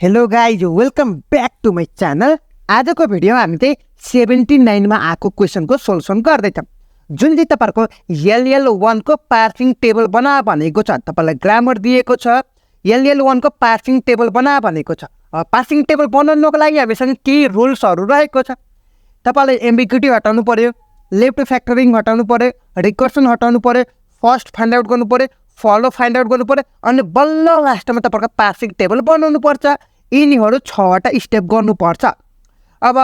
Hello guys, welcome back to my channel. आजको video हामी चाहिँ 79 मा आएको क्वेसनको सोल्युसन गर्दैछौँ, जुन चाहिँ तपाईँहरूको LL1 को पार्सिङ टेबल बना भनेको छ। तपाईँलाई ग्रामर दिएको छ, LL1 को पार्सिङ टेबल बना भनेको छ। पार्सिङ टेबल बनाउनको लागि हामीसँग केही रुल्सहरू रहेको छ। तपाईँलाई एम्बिग्युटी हटाउनु पर्यो, लेफ्ट फ्याक्टरिङ हटाउनु पर्यो, रिकर्सन हटाउनु पर्यो, फर्स्ट फाइन्ड आउट गर्नु पर्यो, फलो फाइन्ड आउट गर्नु पर्यो, अनि बल्ल लास्टमा तपाईँको पार्सिङ टेबल बनाउनु पर्छ। यिनीहरू 6वटा स्टेप गर्नुपर्छ। अब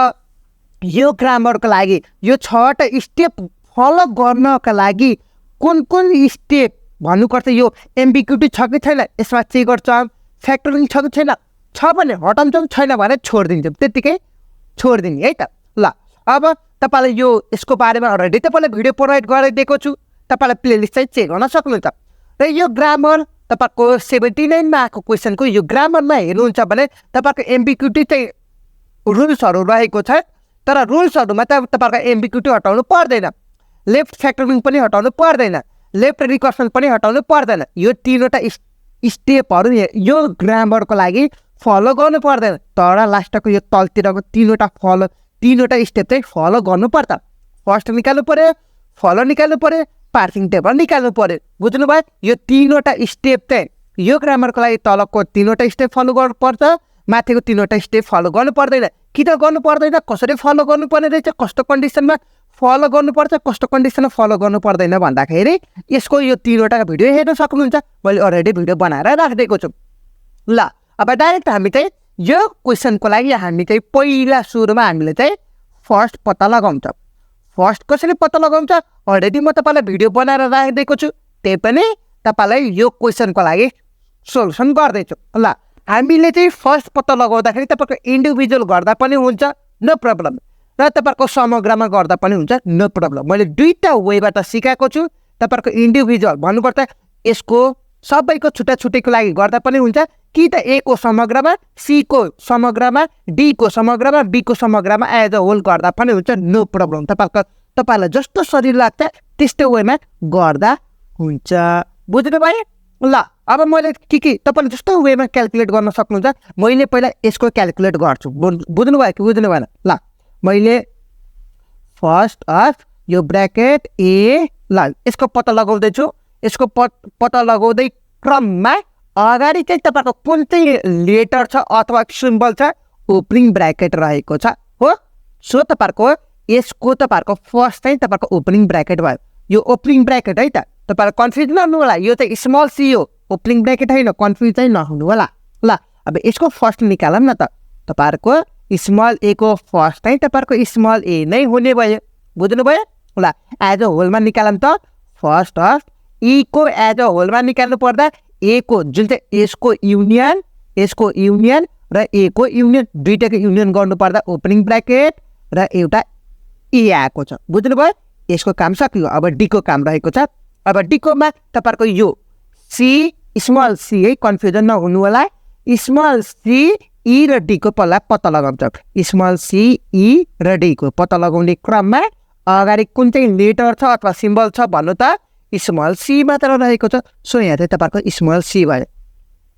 यो ग्रामरको लागि यो 6वटा स्टेप फलो गर्नका लागि कुन कुन स्टेप भन्नुपर्छ, यो एम्बिग्युटी छ कि छैन यसमा चेक गर्छौँ। फ्याक्टरिङ छ कि छैन, छ भने हटाउँछौँ, छैन भने छोडिदिन्छौँ, त्यत्तिकै छोडिदिने है त। ल अब तपाईँलाई यो यसको बारेमा अलरेडी तपाईँलाई भिडियो प्रोभाइड गरिदिएको छु, तपाईँलाई प्लेलिस्ट चाहिँ चेक गर्न सक्नुहुन्छ। र यो ग्रामर तपाईँको 79 मा आएको क्वेसनको यो ग्रामरमा हेर्नुहुन्छ भने तपाईँको एम्बिग्युटी चाहिँ रुल्सहरू रहेको छ, तर रुल्सहरूमा त तपाईँको एम्बिग्युटी हटाउनु पर्दैन, लेफ्ट फ्याक्टरिङ पनि हटाउनु पर्दैन, लेफ्ट रिकर्सन पनि हटाउनु पर्दैन। यो 3वटा स्टेपहरू यो ग्रामरको लागि फलो गर्नु पर्दैन, तर लास्टको यो तलतिरको 3वटा स्टेप चाहिँ फलो गर्नुपर्छ। फर्स्ट निकाल्नु पर्यो, फलो निकाल्नु पर्यो, पार्सिङ टेबल निकाल्नु पर्यो। बुझ्नुभयो? यो 3वटा स्टेप चाहिँ यो ग्रामरको लागि तलको 3वटा स्टेप फलो गर्नुपर्छ, माथिको 3वटा स्टेप फलो गर्नु पर्दैन। किन गर्नु पर्दैन, कसरी फलो गर्नुपर्ने रहेछ, कस्तो कन्डिसनमा फलो गर्नुपर्छ, कस्तो कन्डिसनमा फलो गर्नु पर्दैन भन्दाखेरि यसको यो 3वटा भिडियो हेर्न सक्नुहुन्छ। मैले अलरेडी भिडियो बनाएर राखिदिएको छु। ल अब डाइरेक्ट हामी चाहिँ यो क्वेसनको लागि हामी चाहिँ पहिला सुरुमा हामीले चाहिँ फर्स्ट पत्ता लगाउँछ। फर्स्ट कसरी पत्ता लगाउँछ अलरेडी म तपाईँलाई भिडियो बनाएर राखिदिएको छु, त्यही पनि तपाईँलाई यो क्वेसनको लागि सोल्युसन गर्दैछु। ल हामीले चाहिँ फर्स्ट पत्ता लगाउँदाखेरि तपाईँको इन्डिभिजुअल गर्दा पनि हुन्छ, नो प्रब्लम, र तपाईँको समग्रमा गर्दा पनि हुन्छ, नो प्रब्लम। मैले 2टा वेबाट सिकाएको छु। तपाईँको इन्डिभिजुअल भन्नुपर्छ, यसको सबैको छुट्टा छुट्टैको लागि गर्दा पनि हुन्छ, कि त A को समग्रमा, C को समग्रमा, D को समग्रमा, B को समग्रमा एज अ होल गर्दा पनि हुन्छ, नो प्रब्लम। तपाईँलाई जस्तो सजिलो लाग्छ त्यस्तो वेमा गर्दा हुन्छ। बुझ्नुभयो? ल अब मैले के तपाईँले जस्तो वेमा क्यालकुलेट गर्न सक्नुहुन्छ। मैले पहिला यसको क्यालकुलेट गर्छु। बुझ्नुभयो कि बुझ्नु भएन? ल मैले फर्स्ट अफ यो ब्र्याकेट A, ल यसको पत्ता लगाउँदैछु। यसको पत्ता लगाउँदै क्रममा अगाडि चाहिँ तपाईँको कुन चाहिँ लेटर छ अथवा सिम्बल छ, ओपनिङ ब्र्याकेट रहेको छ हो। सो तपाईँहरूको यसको तपाईँहरूको फर्स्ट चाहिँ तपाईँहरूको ओपनिङ ब्र्याकेट भयो। यो ओपनिङ ब्र्याकेट है त, तपाईँहरू कन्फ्युज नहुनु होला, यो चाहिँ स्मल सी हो, ओपनिङ ब्र्याकेट होइन, कन्फ्युज चाहिँ नहुनु होला। ल अब यसको फर्स्ट निकालौँ न त। तपाईँहरूको स्मल A को फर्स्ट चाहिँ तपाईँहरूको स्मल A नै हुने भयो। बुझ्नुभयो? ल एज अ होलमा निकालौँ त। फर्स्ट अफ E को एज अ होलमा निकाल्नु पर्दा A को जुन चाहिँ यसको युनियन र A को युनियन, दुईटाको युनियन गर्नुपर्दा ओपनिङ ब्र्याकेट र एउटा A आएको छ। बुझ्नुभयो? यसको काम सक्यो। अब D को काम रहेको छ। अब D कोमा तपाईँहरूको यो C, स्मल C है, कन्फ्युजन नहुनु होला। स्मल C, E र D को पत्ता लगाउँछ। स्मल C, E र D को पत्ता लगाउने क्रममा अगाडि कुन चाहिँ लेटर छ अथवा सिम्बल छ भन्नु त, स्मल C मात्र रहेको छ। सो यहाँ चाहिँ तपाईँहरूको स्मल C भयो।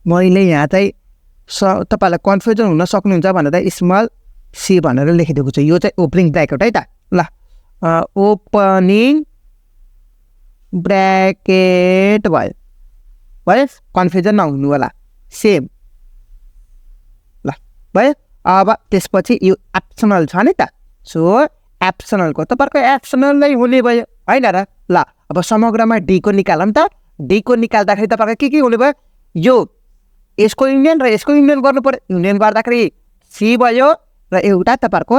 मैले यहाँ चाहिँ तपाईँलाई कन्फ्युजन हुन सक्नुहुन्छ भनेर स्मल C भनेर लेखिदिएको छु। यो चाहिँ ओपनिङ ब्र्याकेट है त। ल ओपनिङ ब्र्याकेट भयो, कन्फ्युजन नहुनु होला, सेम। ल भयो। अब त्यसपछि यो एप्सनल छ नि त। सो एप्सनलको तपाईँहरूको एप्सनल नै हुने भयो होइन र। ल अब समग्रमा D को निकालौँ त। D को निकाल्दाखेरि तपाईँहरूको के हुने भयो, यो यसको युनियन र यसको युनियन गर्नु पर्यो। युनियन गर्दाखेरि C भयो र एउटा तपाईँहरूको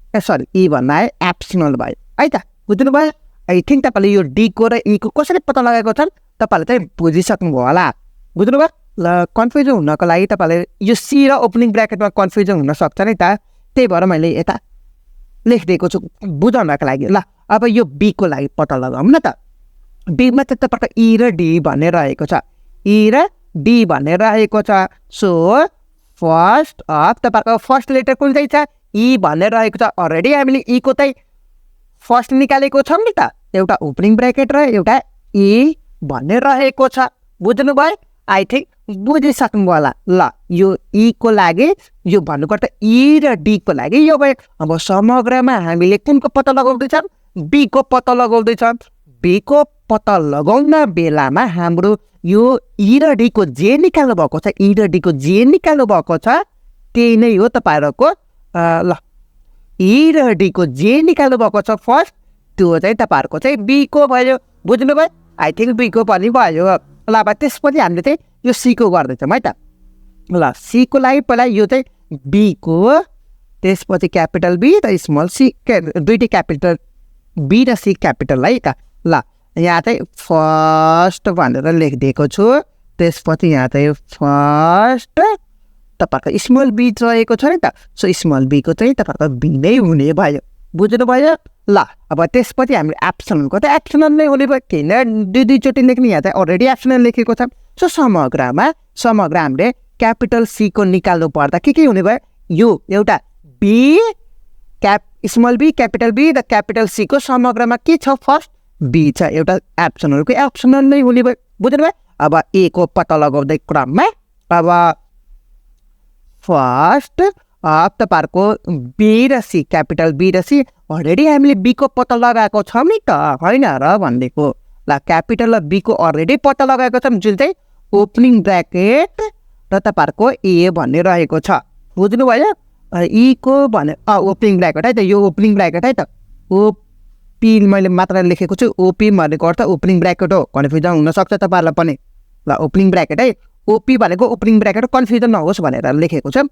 E भन्दा है एप्सनल भयो है त। बुझ्नुभयो? आई थिङ्क तपाईँले यो D को र E को कसरी पत्ता लगाएको छन् तपाईँले चाहिँ बुझिसक्नुभयो होला। बुझ्नुभयो? ल कन्फ्युजन हुनको लागि तपाईँले यो C र ओपनिङ ब्र्याकेटमा कन्फ्युजन हुनसक्छ नि त, त्यही भएर मैले यता लेखिदिएको छु बुझाउनको लागि। ल अब यो B को लागि पत्ता लगाउँ न त। B मा चाहिँ तपाईँको E र D भन्ने रहेको छ, E र D भन्ने रहेको छ। सो फर्स्ट अफ तपाईँहरूको फर्स्ट लेटर कुन चाहिँ छ, E भन्ने रहेको छ। अलरेडी हामीले E को चाहिँ फर्स्ट निकालेको छौँ नि त, एउटा ओपनिङ ब्र्याकेट र एउटा E भन्ने रहेको छ। बुझ्नुभयो? आई थिङ्क बुझिसक्नु होला ल यो ई को लागि यो भन्नुपर्दा ई र डी को लागि यो भयो अब समग्रमा हामीले कुनको पत्ता लगाउँदैछौँ बी को पत्ता लगाउँदैछौँ बी को पत्ता लगाउन बेलामा हाम्रो यो ई र डी को जे निकाल्नु भएको छ ई र डी को जे निकाल्नु भएको छ त्यही नै हो तपाईहरुको ल ई र डी को जे निकाल्नु भएको छ फर्स्ट त्यो चाहिँ तपाईहरुको चाहिँ बी को भयो बुझ्नुभयो आई थिंक बी को पनि भयो ल अब त्यसपछि हामीले चाहिँ यो सी को गर्दैछौँ है त ल सी को लागि पहिला यो चाहिँ बी को त्यसपछि क्यापिटल बी र स्मल सी दुईटै क्यापिटल बी र सी क्यापिटल है त ल यहाँ चाहिँ फर्स्ट भनेर लेखिदिएको छु त्यसपछि यहाँ चाहिँ फर्स्ट तपाईहरुको स्मल बी रहेको छ नि त सो स्मल बी को चाहिँ तपाईहरुको बी नै हुने भयो बुझ्नु भयो ल अब त्यसपछि हामीले एप्सनलको त एप्सनल नै हुने भयो किन दुईचोटि लेख्ने यहाँ चाहिँ अलरेडी एप्सनल लेखेको छ सो समग्र हामीले क्यापिटल सी को निकाल्नु पर्दा के हुने भयो यो एउटा B small B capital B र क्यापिटल सी को समग्रमा के छ फर्स्ट बी छ एउटा एप्सनल नै हुने भयो बुझ्नु भयो अब ए को पत्ता लगाउँदै क्रममा अब फर्स्ट अब तपाईहरुको बी र सी क्यापिटल बी र सी अलरेडी हामीले बी को पत्ता लगाएको छौँ नि त हैन र भनेको ल क्यापिटल र बी को अलरेडी पत्ता लगाएको छौँ जुन चाहिँ ओपनिङ ब्र्याकेट र तपाईहरुको ए भन्ने रहेको छ बुझ्नु भयो ई को भने ओपनिङ ब्र्याकेट है त यो ओपनिङ ब्र्याकेट है त ओपी मैले मात्र लेखेको छु ओपी भनेको अर्थ ओपनिङ ब्र्याकेट हो कन्फ्युजन हुन सक्छ तपाईहरुलाई पनि ल ओपनिङ ब्र्याकेट है ओपी भनेको ओपनिङ ब्र्याकेट कन्फ्युजन नहोस् भनेर लेखेको छ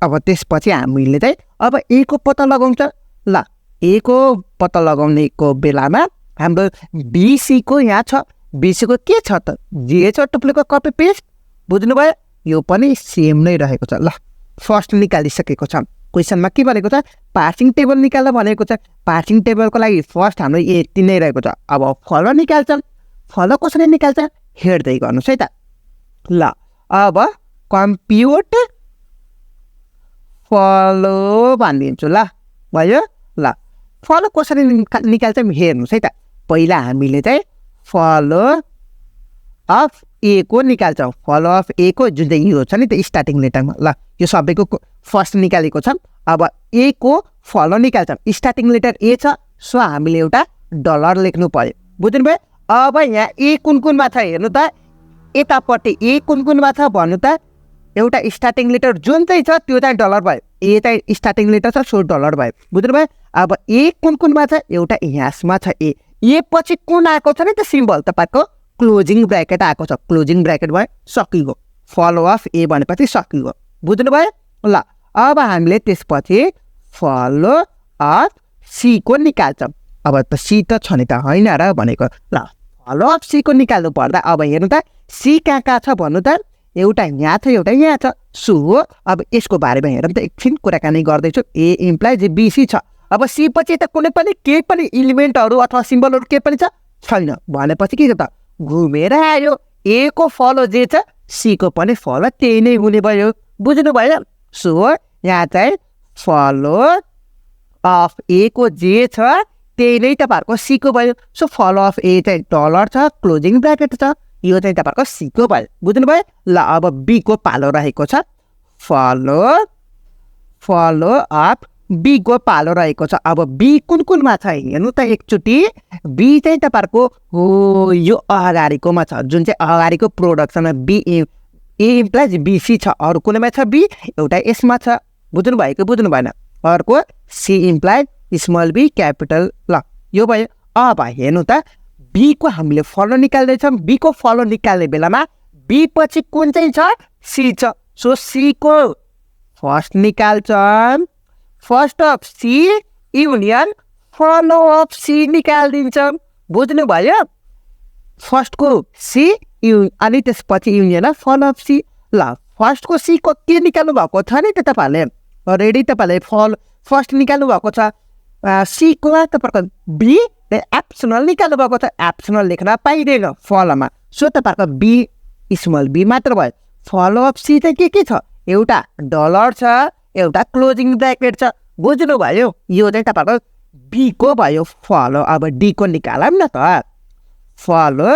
अब त्यसपछि हामीले चाहिँ अब ए को पत्ता लगाउँछ ल ए को पत्ता लगाउनेको बेलामा हाम्रो बीसी को यहाँ छ बीसी को के छ त जे छ टुप्लेको कपी पेस्ट बुझ्नु भयो यो पनि सेम नै रहेको छ ल फर्स्ट निकालिसकेको छ क्वेसनमा के भनेको छ पार्सिङ टेबल निकाल्न भनेको छ पार्सिङ टेबलको लागि फर्स्ट हाम्रो यति नै रहेको छ अब फलो निकाल्छ फलो कसरी निकाल्छ हेर्दै गर्नुस् है त ल अब कम्प्युट फलो भनिदिन्छु ल भयो ल फलो कसरी निकाल्छ हेर्नुस् है त पहिला हामीले चाहिँ फलो अफ ए को निकाल्छौँ फलो अफ ए को जुन चाहिँ यो छ नि त स्टार्टिङ लेटरमा ल यो सबैको फर्स्ट निकालेको छ अब ए को फलो निकाल्छौँ स्टार्टिङ लेटर ए छ सो हामीले एउटा डलर लेख्नु पर्यो बुझ्नु भयो अब यहाँ ए कुनमा छ हेर्नु त यतापट्टि ए कुनमा छ भन्नु त एउटा स्टार्टिङ लेटर जुन चाहिँ छ त्यो चाहिँ डलर भयो ए चाहिँ स्टार्टिङ लेटर छ सो डलर भयो बुझ्नु भयो अब ए कुनमा छ एउटा यहाँसमा छ ए पछि कुन आएको छ नि त सिम्बल तपाईको क्लोजिङ ब्र्याकेट आएको छ क्लोजिङ ब्र्याकेट भयो सकिगयो फलो अफ ए भनेपछि सकिगयो बुझ्नु भयो ल अब हामीले त्यसपछि फलो अफ सी को निकाल्छौँ अब त सी त छ नि त हैन र भनेको ल फलो अफ सी को निकाल्नु पर्दा अब हेर्नु त सी कहाँ छ भन्नु त एउटा यहाँ छ एउटा यहाँ छ सो अब यसको बारेमा हेरौँ त एकछिन कुराकानी गर्दैछु ए इम्प्लाइज बीसी छ अब सी पछि त कुनै पनि केही पनि इलिमेन्टहरू अथवा सिम्बलहरू केही पनि छैन भनेपछि के छ त घुमेर आयो ए को फलो जे छ सी को पनि फलो त्यही नै हुने भयो बुझ्नु भयो सो यहाँ चाहिँ फलो अफ ए को जे छ त्यही नै तपाईहरुको सी को भयो सो फलो अफ ए चाहिँ डलर छ क्लोजिङ ब्र्याकेट छ यो चाहिँ तपाईहरुको सी को भयो बुझ्नु भयो ल अब बी को पालो रहेको छ फलो अफ बी को पालो रहेको छ अब बी कुनमा छ हेर्नु त एकचोटि बी चाहिँ तपाईहरुको हो यो अगाडिकोमा छ जुन चाहिँ अगाडिको प्रोडक्टमा बी ए इम्प्लाइज बीसी छ अरु कुनैमा छ बी एउटा यसमा छ बुझ्नु भएको बुझ्नु भएन अर्को C implies small B capital ल यो भयो अब हेर्नु त बी को हामीले फलो निकाल्दैछौँ बी को फलो निकाल्ने बेलामा बी पछि कुन चाहिँ छ सी छ सो सी को फर्स्ट निकाल्छौँ first of C union follow of C निकालिदिन्छौँ बुझ्नु भयो फर्स्टको सी अनि त्यसपछि युनियन फलो अफ सी ल फर्स्टको सी को के निकाल्नु भएको छ नि त तपाईहरुले अलरेडी तपाईहरुले फर्स्ट निकाल्नु भएको छ सी को तपाईहरुको बी एप्सनल निकाल्नु भएको छ एप्सनल लेख्न पाइँदैन फलोमा सो तपाईहरुको बी स्मल बी मात्र भयो फलो अफ सी चाहिँ के छ एउटा डलर छ एउटा क्लोजिङ ब्र्याकेट छ बुझ्नु भयो यो चाहिँ तपाईहरुको बी को भयो फलो अब डी को निकालौँ न त फलो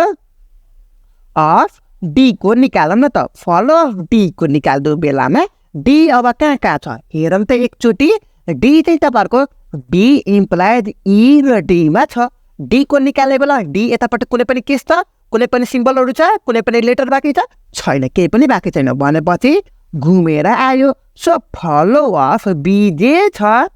अफ डी को निकालौँ न त फलो अफ डी को निकाल्दो बेलामा डी अब कहाँ कहाँ छ हेरौँ त एकचोटि डी चाहिँ तपाईँहरूको बी इम्प्लाइज ई र डीमा छ डी को निकाल्ने बेला डी यतापट्टि कुनै पनि के छ कुनै पनि सिम्बलहरू छ कुनै पनि लेटर बाँकी छैन केही पनि बाँकी छैन भनेपछि घुमेर आयो so follow of B J छ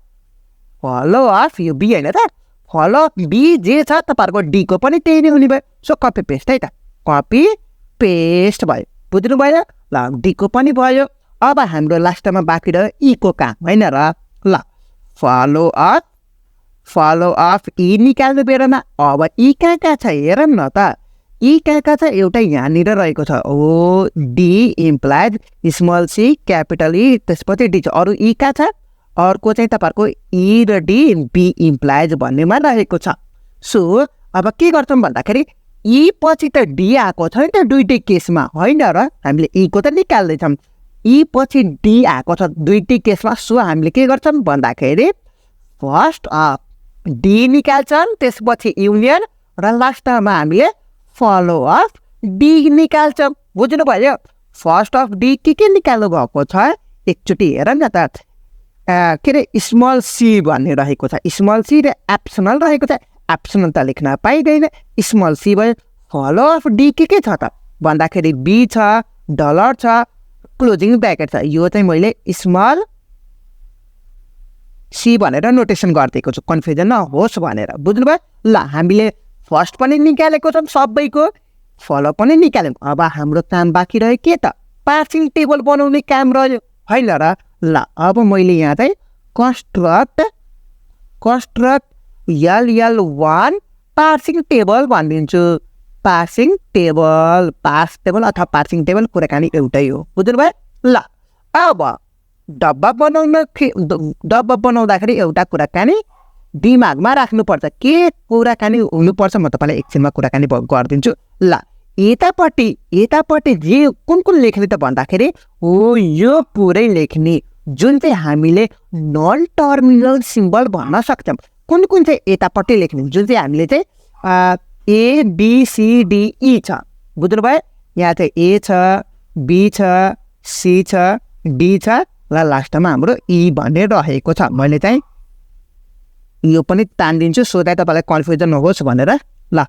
फलो अफ यो बी होइन त फलो अफ बी जे छ तपाईँहरूको डीको पनि त्यही नै हुने भयो सो कपी पेस्ट है त कपी पेस्ट भयो बुझ्नुभयो ल डीको पनि भयो अब हाम्रो लास्टमा बाँकी रह्यो ईको काम होइन र ल फलो अफ ई निकाल्नु बेलामा अब ई कहाँ कहाँ छ हेरौँ न त ई कहाँ कहाँ छ एउटा यहाँनिर रहेको छ O D implies small C capital E त्यसपछि डी छ अरू ई कहाँ छ अर्को चाहिँ तपाईँहरूको ई र डी बी इम्प्लाइज भन्नेमा रहेको छ सो अब के गर्छौँ भन्दाखेरि ई पछि त डी आएको छ नि त दुइटै केसमा होइन र हामीले ईको त निकाल्दैछौँ ई पछि डी आएको छ दुइटै केसमा सो हामीले के गर्छौँ भन्दाखेरि फर्स्ट अफ डी निकाल्छौँ त्यसपछि युनियन र लास्टमा हामीले फलो अफ डी निकाल्छौँ बुझ्नुभयो फर्स्ट अफ डी के निकाल्नु भएको छ एकचोटि हेर न त के अरे स्मल सी भन्ने रहेको छ स्मल सी र एप्सनल रहेको छ एप्सनल त लेख्न पाइँदैन स्मल सी भयो फलो अफ डी के छ त भन्दाखेरि बी छ डलर छ क्लोजिङ ब्र्याकेट छ यो चाहिँ मैले स्मल सी भनेर नोटेसन गरिदिएको छु कन्फ्युजन नहोस् भनेर बुझ्नुभयो ल हामीले फर्स्ट पनि निकालेको छौँ सबैको फलो पनि निकाल्यौँ अब हाम्रो काम बाँकी रह्यो के त पार्सिङ टेबल बनाउने काम रह्यो होइन र ल अब मैले यहाँ चाहिँ कन्स्ट्रक्ट LL1 पार्सिङ टेबल भनिदिन्छु पार्सिङ टेबल पार्स टेबल अथवा पार्सिङ टेबल कुराकानी एउटै हो बुझ्नुभयो ल अब डब्बा बनाउँदाखेरि एउटा कुराकानी दिमागमा राख्नुपर्छ के कुराकानी हुनुपर्छ म तपाईँलाई एकछिनमा कुराकानी गरिदिन्छु ल यतापट्टि जे कुन लेख्ने त भन्दाखेरि हो यो पुरै लेख्ने जुन चाहिँ हामीले नन टर्मिनल सिम्बल भन्न सक्छौँ कुन चाहिँ यतापट्टि लेख्ने जुन चाहिँ हामीले चाहिँ ABCDE छ बुझ्नुभयो यहाँ चाहिँ ए छ बी छ सी छ डी छ ल लास्टमा हाम्रो ई भन्ने रहेको छ मैले चाहिँ यो पनि तानिदिन्छु सो द्याट तपाईँलाई कन्फ्युजन नहोस् भनेर ल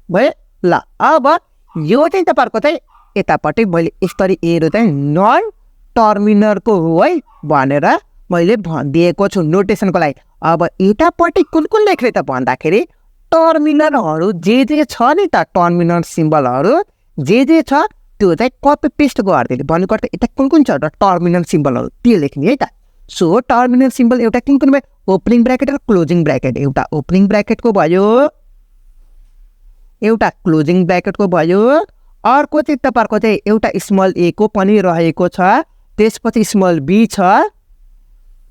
भयो ल अब यो चाहिँ तपाईँहरूको चाहिँ यतापट्टि मैले यसरी एरो चाहिँ नन टर्मिनलको हो है भनेर मैले भनिदिएको छु नोटेसनको लागि अब यतापट्टि कुन लेख्ने त भन्दाखेरि टर्मिनलहरू जे छ नि त टर्मिनल सिम्बलहरू जे छ त्यो चाहिँ कपी पेस्ट गरिदिने भन्नुको अर्थ यता कुन छ र टर्मिनल सिम्बलहरू त्यो लेख्ने है त सो टर्मिनल सिम्बल एउटा कुन भयो ओपनिङ ब्र्याकेट र क्लोजिङ ब्र्याकेट एउटा ओपनिङ ब्र्याकेटको भयो एउटा क्लोजिङ ब्र्याकेटको भयो अर्को चाहिँ तपाईँहरूको चाहिँ एउटा स्मल ए को पनि रहेको छ त्यसपछि स्मल बी छ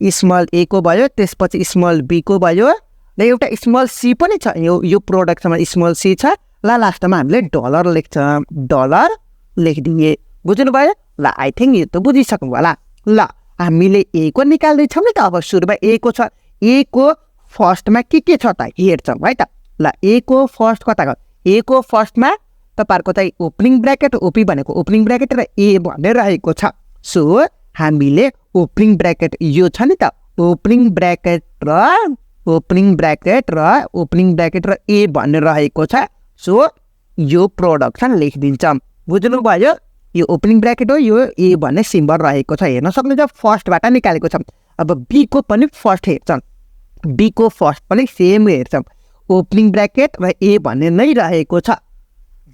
स्मल ए को भयो त्यसपछि स्मल बी को भयो र एउटा स्मल सी पनि छ यो प्रोडक्टमा स्मल सी छ ल लास्टमा हामीले डलर लेख्छौँ डलर लेखिदिए बुझ्नुभयो ल आई थिङ्क यो त बुझिसक्नु होला ल हामीले ए को निकाल्दैछौँ नि त अब सुरुमा ए को छ ए को फर्स्टमा के छ त हेर्छौँ है त ल ए को फर्स्ट कता ए को फर्स्टमा तपाईँहरूको चाहिँ ओपनिङ ब्र्याकेट ओपी भनेको ओपनिङ ब्र्याकेट र ए भन्ने रहेको छ सो हामीले ओपनिङ ब्र्याकेट यो छ नि त ओपनिङ ब्र्याकेट र ए भन्ने रहेको छ सो यो प्रोडक्सन लेखिदिन्छौँ बुझ्नुभयो यो ओपनिङ ब्र्याकेट हो यो ए भन्ने सिम्बल रहेको छ हेर्न सक्नुहुन्छ फर्स्टबाट निकालेको छ अब बी को पनि फर्स्ट हेर्छौँ बी को फर्स्ट पनि सेम हेर्छौँ ओपनिङ ब्र्याकेट र ए भन्ने नै रहेको छ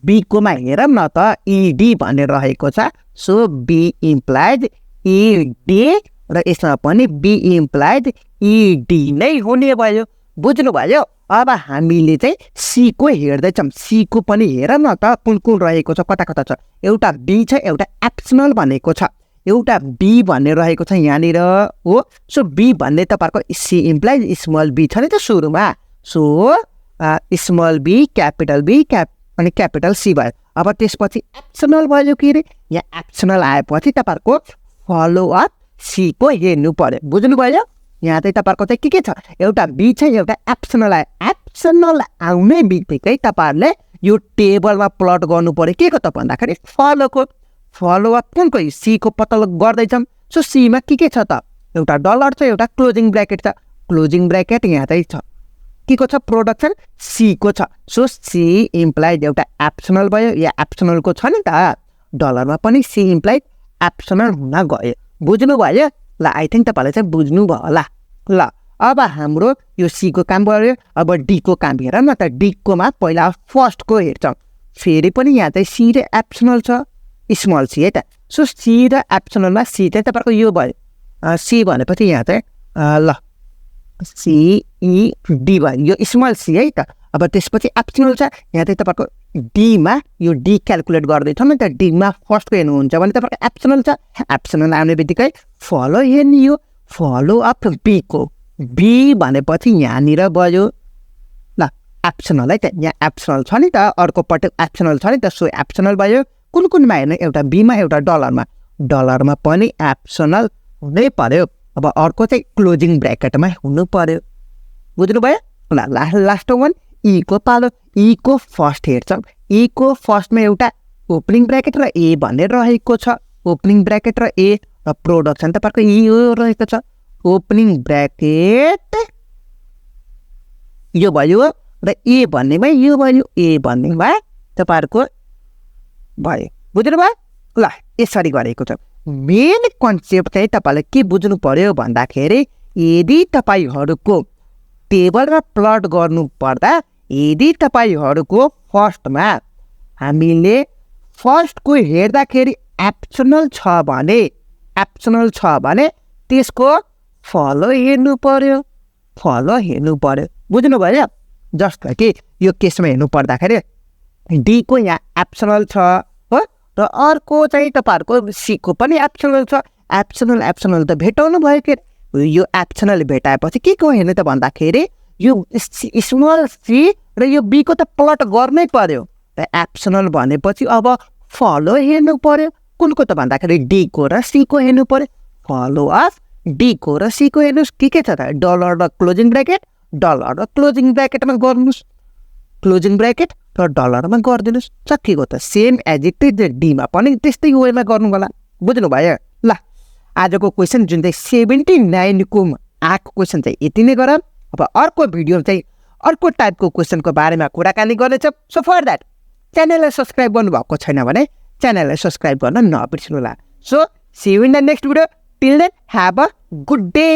बी कोमा हेरौँ न त इडी भन्ने रहेको छ सो बी इम्प्लाइज इडी र यसमा पनि बी इम्प्लाइज इडी नै हुने भयो बुझ्नुभयो अब हामीले चाहिँ सी को हेर्दैछौँ सी को पनि हेरौँ न त कुन रहेको छ कता छ एउटा बी छ एउटा एप्सनल भनेको छ एउटा बी भन्ने रहेको छ यहाँनिर हो सो बी भन्ने तपाईँहरूको सी इम्प्लाइज स्मल बी छ नि त सुरुमा सो स्मल बी अनि क्यापिटल सी भयो अब त्यसपछि एप्सनल भयो के अरे यहाँ एप्सनल आएपछि तपाईँहरूको फलो अप सी को हेर्नु पर्यो बुझ्नुभयो यहाँ चाहिँ तपाईँहरूको चाहिँ के छ एउटा बी छ एउटा एप्सनल आयो एप्सनल आउने बित्तिकै तपाईँहरूले यो टेबलमा प्लट गर्नु पर्यो के को त भन्दाखेरि फलोको फलोअप कुनको सीको पत्ता गर्दैछौँ सो सीमा के छ त एउटा डलर छ एउटा क्लोजिङ ब्र्याकेट छ क्लोजिङ ब्र्याकेट यहाँ चाहिँ छ के को छ प्रोडक्सन सीको छ सो सी इम्प्लाइड एउटा एप्सनल भयो या एप्सनलको छ नि त डलरमा पनि सी इम्प्लाइड एप्सनल हुन गयो बुझ्नुभयो ल आई थिङ्क तपाईँलाई चाहिँ बुझ्नुभयो होला ल अब हाम्रो यो सीको काम गऱ्यो अब डीको काम हेर न त डीकोमा पहिला फर्स्टको हेर्छौँ फेरि पनि यहाँ चाहिँ सी र एप्सनल छ स्मल सी है त सो सी र एप्सनलमा सी चाहिँ तपाईँको यो भयो सी भनेपछि यहाँ चाहिँ ल सिइडी भयो यो स्मल सी है त अब त्यसपछि एप्सनल छ यहाँ चाहिँ तपाईँको डीमा यो डी क्यालकुलेट गर्दैछौँ नि त डीमा फर्स्टको हेर्नुहुन्छ भने तपाईँको एप्सनल छ एप्सनल आउने बित्तिकै फलो हेर्ने यो फलो अफ बीको बी भनेपछि यहाँनिर भयो ल एप्सनल है त यहाँ एप्सनल छ नि त अर्कोपट्टि एप्सनल छ नि त सो एप्सनल भयो कुनमा हेर्ने एउटा बीमा एउटा डलरमा पनि एप्सनल हुनै पर्यो अब अर्को चाहिँ क्लोजिङ ब्र्याकेटमा हुनु पर्यो बुझ्नुभयो ल लास्ट वान ईको पालो ईको फर्स्ट हेर्छौँ ईको फर्स्टमा एउटा ओपनिङ ब्र्याकेट र ए भनेर रहेको छ ओपनिङ ब्र्याकेट र ए र प्रोडक्सन तपाईँको यो रहेको छ ओपनिङ ब्र्याकेट यो भयो र ए भन्नेमा यो भयो ए भन्नेमा तपाईँहरूको भयो बुझ्नुभयो ल यसरी गरेको छ मेन कन्सेप्ट चाहिँ तपाईँलाई के बुझ्नु पर्यो भन्दाखेरि यदि तपाईँहरूको टेबलमा प्लट गर्नु पर्दा यदि तपाईँहरूको फर्स्टमा हामीले फर्स्टको हेर्दाखेरि एप्सनल छ भने त्यसको फलो हेर्नु पर्यो बुझ्नुभयो जस्तो कि यो केसमा हेर्नु पर्दाखेरि डीको यहाँ एप्सनल छ हो र अर्को चाहिँ तपाईँहरूको सीको पनि एप्सनल छ एप्सनल त भेटाउनु भयो के यो एप्सनल भेटाएपछि के को हेर्ने त भन्दाखेरि यो स्मल सी र यो बीको त प्लट गर्नै पर्यो र एप्सनल भनेपछि अब फलो हेर्नु पर्यो कुनको त भन्दाखेरि डीको र सीको हेर्नु पर्यो फलो अफ डीको र सीको हेर्नुहोस् के छ त डलर र क्लोजिङ ब्र्याकेटमा गर्नुहोस् क्लोजिङ ब्र्याकेट र डलरमा गरिदिनुहोस् सकिएको त सेम एज इट इज डीमा पनि त्यस्तै वेमा गर्नु होला बुझ्नुभयो ल आजको क्वेसन जुन चाहिँ 79को आएको क्वेसन चाहिँ यति नै गरौँ अब अर्को भिडियो चाहिँ अर्को टाइपको क्वेसनको बारेमा कुराकानी गर्नेछ सो फर द्याट च्यानललाई सब्सक्राइब गर्नुभएको छैन भने च्यानललाई सब्सक्राइब गर्न नबिर्सिनु होला so see you in the next video till then have a good day